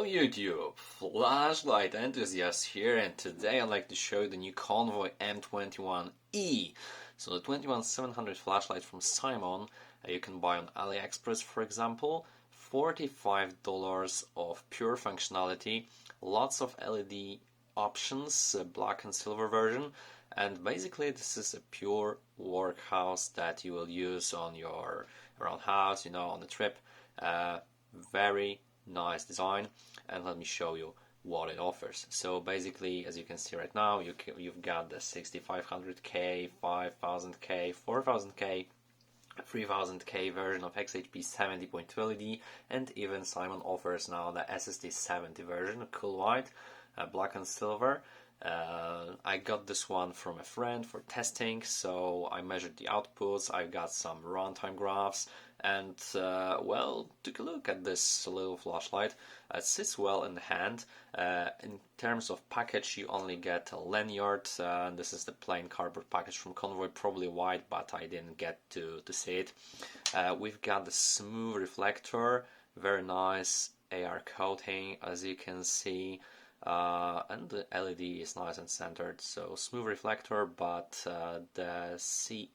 Hello YouTube, Flashlight Enthusiast here, and today I'd like to show you the new Convoy M21E. So the 21700 flashlight from Simon, you can buy on AliExpress for example, $45 of pure functionality, lots of LED options, black and silver version, and basically this is a pure workhorse that you will use on your around house, on the trip. Very nice design, and let me show you what it offers. So basically, as you can see right now, you've got the 6500K, 5000K, 4000K, 3000K version of XHP 70.2 LED, and even Simon offers now the SSD 70 version, cool white, black and silver. I got this one from a friend for testing, so I measured the outputs, I got some runtime graphs, and well, took a look at this little flashlight. It sits well in the hand. In terms of package, you only get a lanyard. This is the plain cardboard package from Convoy, probably white, but I didn't get to see it. We've got the smooth reflector, very nice AR coating, as you can see. And the LED is nice and centered, so smooth reflector, but the C8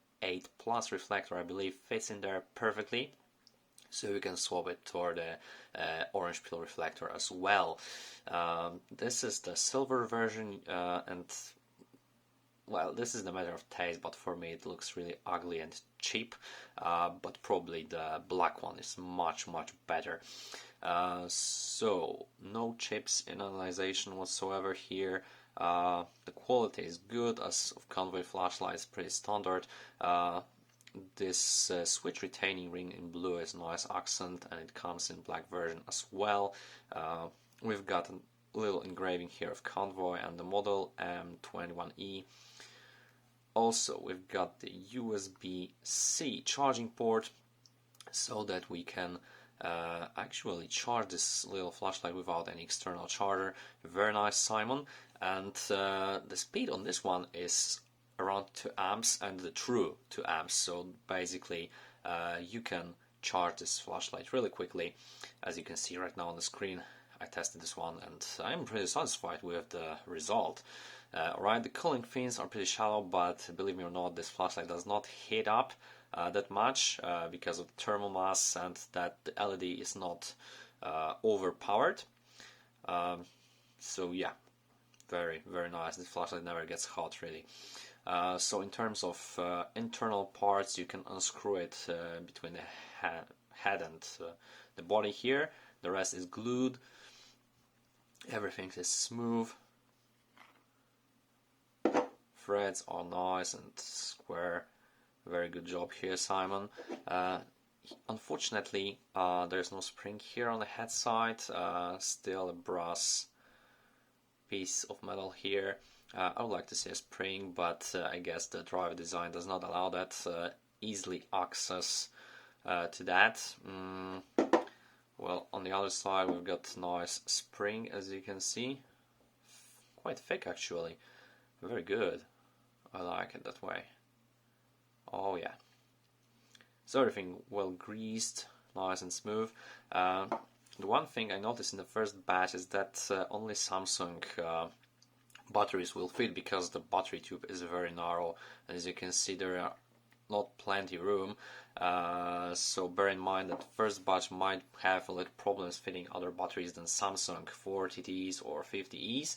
Plus reflector I believe fits in there perfectly, so you can swap it for the orange peel reflector as well. This is the silver version, and well, this is the matter of taste, but for me it looks really ugly and cheap, but probably the black one is much better. So no chips in analyzation whatsoever here. The quality is good, as of Convoy flashlights, pretty standard. This switch retaining ring in blue is a nice accent, and it comes in black version as well. We've got a little engraving here of Convoy and the model M21E. Also, we've got the USB-C charging port, so that we can actually charge this little flashlight without any external charger. Very nice, Simon. And the speed on this one is around 2 amps, and the true 2 amps. So basically you can charge this flashlight really quickly. As you can see right now on the screen, I tested this one and I'm pretty satisfied with the result. Alright, the cooling fins are pretty shallow, but believe me or not, this flashlight does not heat up that much because of the thermal mass, and that the LED is not overpowered. So yeah, very nice. This flashlight never gets hot really. So in terms of internal parts, you can unscrew it between the head and the body here. The rest is glued. Everything is smooth. Threads are nice and square. Very good job here, Simon. Unfortunately, there's no spring here on the head side. Still a brass piece of metal here. I would like to see a spring, but I guess the driver design does not allow that easily access to that. Well, on the other side we've got nice spring, as you can see. Quite thick actually. Very good. I like it that way. Oh yeah. So everything well greased, nice and smooth. The one thing I noticed in the first batch is that only Samsung batteries will fit, because the battery tube is very narrow. As you can see, there are not plenty room. So bear in mind that the first batch might have a little problems fitting other batteries than Samsung 40Ts or 50Es.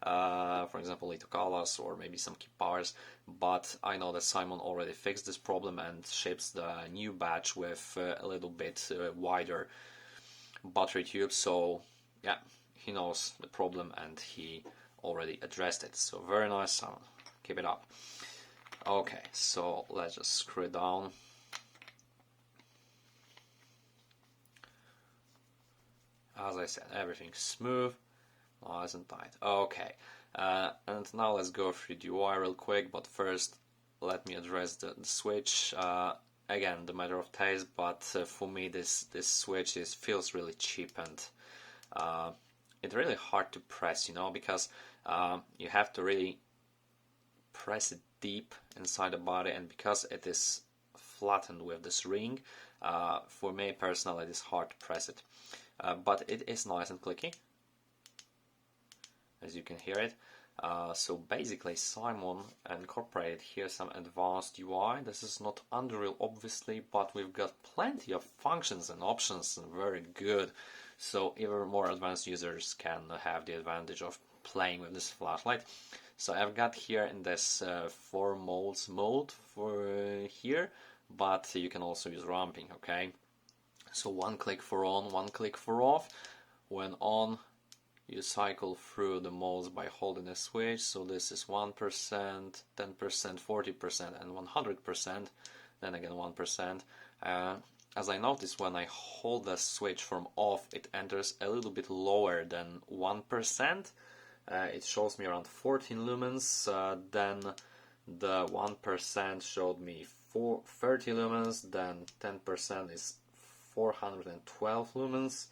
For example, Litokalas or maybe some key powers, but I know that Simon already fixed this problem and ships the new batch with a little bit wider battery tube. So yeah, he knows the problem and he already addressed it. So very nice, Simon. Keep it up. Okay, so let's just screw it down. As I said, everything's smooth, nice and tight. Okay, and now let's go through the UI real quick, but first let me address the switch. Again, the matter of taste, but for me this switch feels really cheap, and it's really hard to press, because you have to really press it deep inside the body, and because it is flattened with this ring, for me personally it is hard to press it. But it is nice and clicky. as you can hear it. So basically Simon incorporated here some advanced UI. This is not Unreal obviously, but we've got plenty of functions and options, and very good. So even more advanced users can have the advantage of playing with this flashlight. So I've got here in this 4 modes mode for here, but you can also use ramping, okay? So 1 click for on, 1 click for off. When on, you cycle through the modes by holding a switch. So this is 1%, 10%, 40%, and 100%. Then again 1%. As I noticed, when I hold the switch from off, it enters a little bit lower than 1%. It shows me around 14 lumens. Then the 1% showed me 30 lumens. Then 10% is 412 lumens.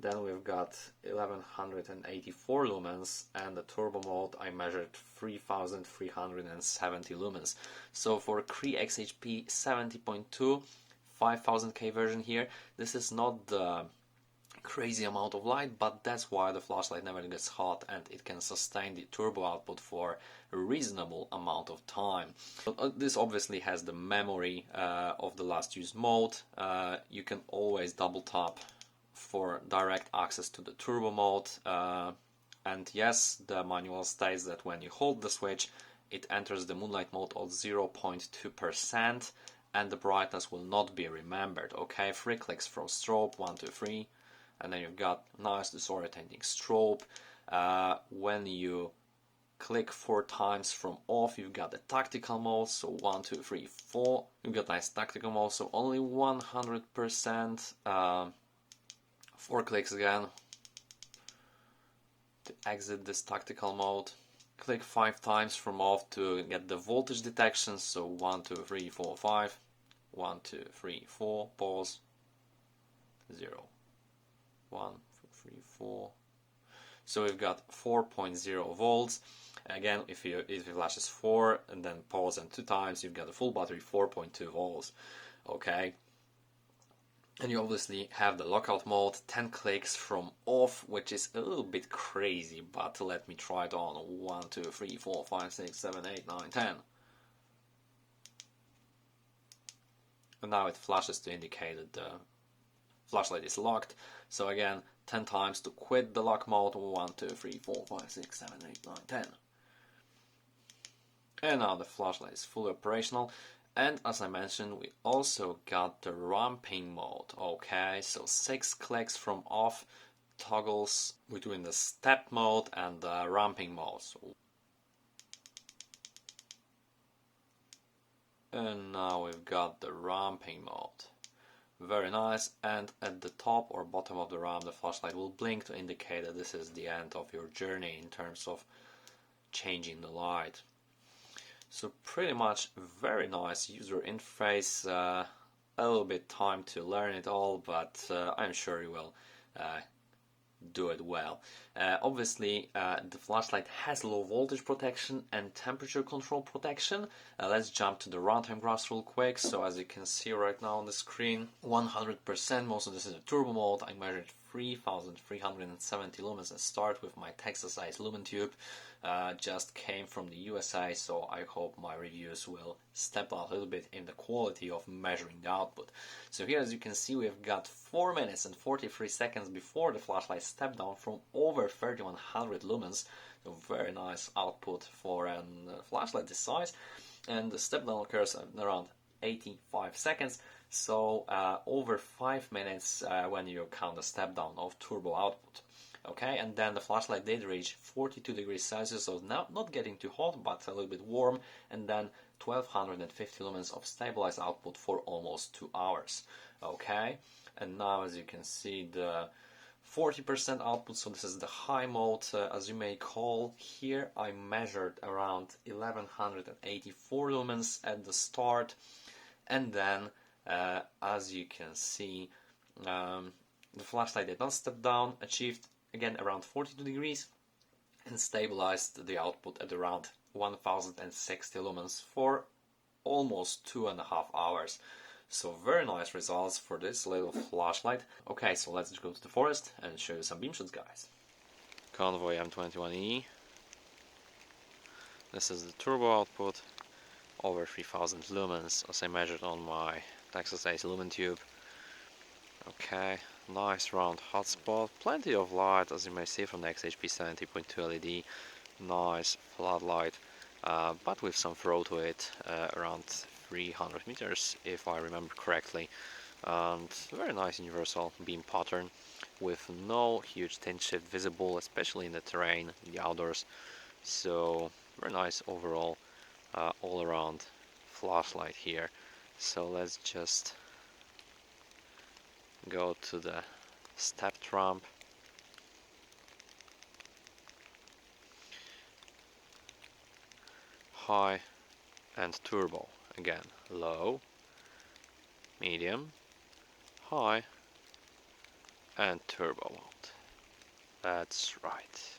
Then we've got 1184 lumens, and the turbo mode I measured 3370 lumens. So for Cree XHP 70.2 5000K version here, this is not the crazy amount of light, but that's why the flashlight never gets hot and it can sustain the turbo output for a reasonable amount of time. But this obviously has the memory of the last used mode. You can always double tap for direct access to the turbo mode, and yes, the manual states that when you hold the switch it enters the moonlight mode of 0.2% and the brightness will not be remembered. Okay, 3 clicks from strobe, 1, 2, 3, and then you've got nice disorientating strobe. When you click 4 times from off, you've got the tactical mode, so 1, 2, 3, 4, you've got nice tactical mode, so only 100%. 4 clicks again to exit this tactical mode. Click 5 times from off to get the voltage detection, so 1, 2, 3, 4, 5, 1, 2, 3, 4, pause, 0, 1, 2, 3, 4. So we've got 4.0 volts. Again, if it flashes 4 and then pause and 2 times, you've got a full battery, 4.2 volts. Okay. And you obviously have the lockout mode, 10 clicks from off, which is a little bit crazy, but let me try it on. 1, 2, 3, 4, 5, 6, 7, 8, 9, 10. And now it flashes to indicate that the flashlight is locked. So again, 10 times to quit the lock mode. 1, 2, 3, 4, 5, 6, 7, 8, 9, 10. And now the flashlight is fully operational. And as I mentioned, we also got the ramping mode. Okay, so 6 clicks from off toggles between the step mode and the ramping mode. And now we've got the ramping mode. Very nice. And at the top or bottom of the ramp, the flashlight will blink to indicate that this is the end of your journey in terms of changing the light. So pretty much very nice user interface. A little bit time to learn it all, but I'm sure you will do it well. Obviously, the flashlight has low voltage protection and temperature control protection. Let's jump to the runtime graphs real quick. So as you can see right now on the screen, 100%, most of this is a turbo mode. I measured 3370 lumens and start with my Texas-sized lumen tube. Just came from the USA, so I hope my reviews will step out a little bit in the quality of measuring the output. So here, as you can see, we've got 4 minutes and 43 seconds before the flashlight stepped down from over 3100 lumens. So very nice output for a flashlight this size. And the step down occurs at around 85 seconds. So over 5 minutes when you count the step down of turbo output. Okay, and then the flashlight did reach 42 degrees Celsius, so now not getting too hot, but a little bit warm, and then 1250 lumens of stabilized output for almost 2 hours. Okay, and now as you can see, the 40% output, so this is the high mode, as you may call. Here I measured around 1184 lumens at the start, and then as you can see, the flashlight did not step down, achieved again around 42 degrees and stabilized the output at around 1060 lumens for almost 2.5 hours. So very nice results for this little flashlight. Okay, so let's go to the forest and show you some beam shots, guys. Convoy M21E. This is the turbo output, over 3000 lumens as I measured on my Texas 8 lumen tube. Okay, nice round hotspot, plenty of light as you may see from the XHP 70.2 LED, nice floodlight, but with some throw to it, around 300 meters if I remember correctly, and very nice universal beam pattern with no huge tint shift visible, especially in the terrain, in the outdoors, so very nice overall all around flashlight here. So let's just go to the stepped ramp. High and turbo. Again, low, medium, high and turbo mode. That's right.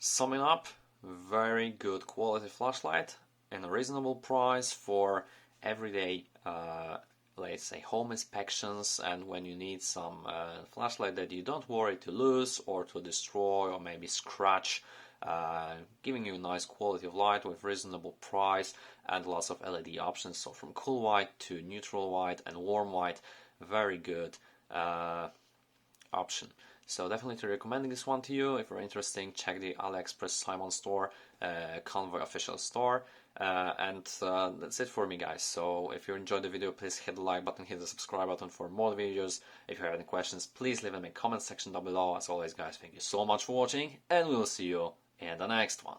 Summing up, very good quality flashlight and a reasonable price for everyday, let's say, home inspections, and when you need some flashlight that you don't worry to lose or to destroy or maybe scratch, giving you a nice quality of light with reasonable price and lots of LED options, so from cool white to neutral white and warm white, very good option. So definitely recommending this one to you. If you're interested, check the AliExpress Simon store, Convoy official store, and that's it for me, guys. So if you enjoyed the video, please hit the like button, hit the subscribe button for more videos. If you have any questions, please leave them in the comment section down below. As always, guys, thank you so much for watching, and we will see you in the next one.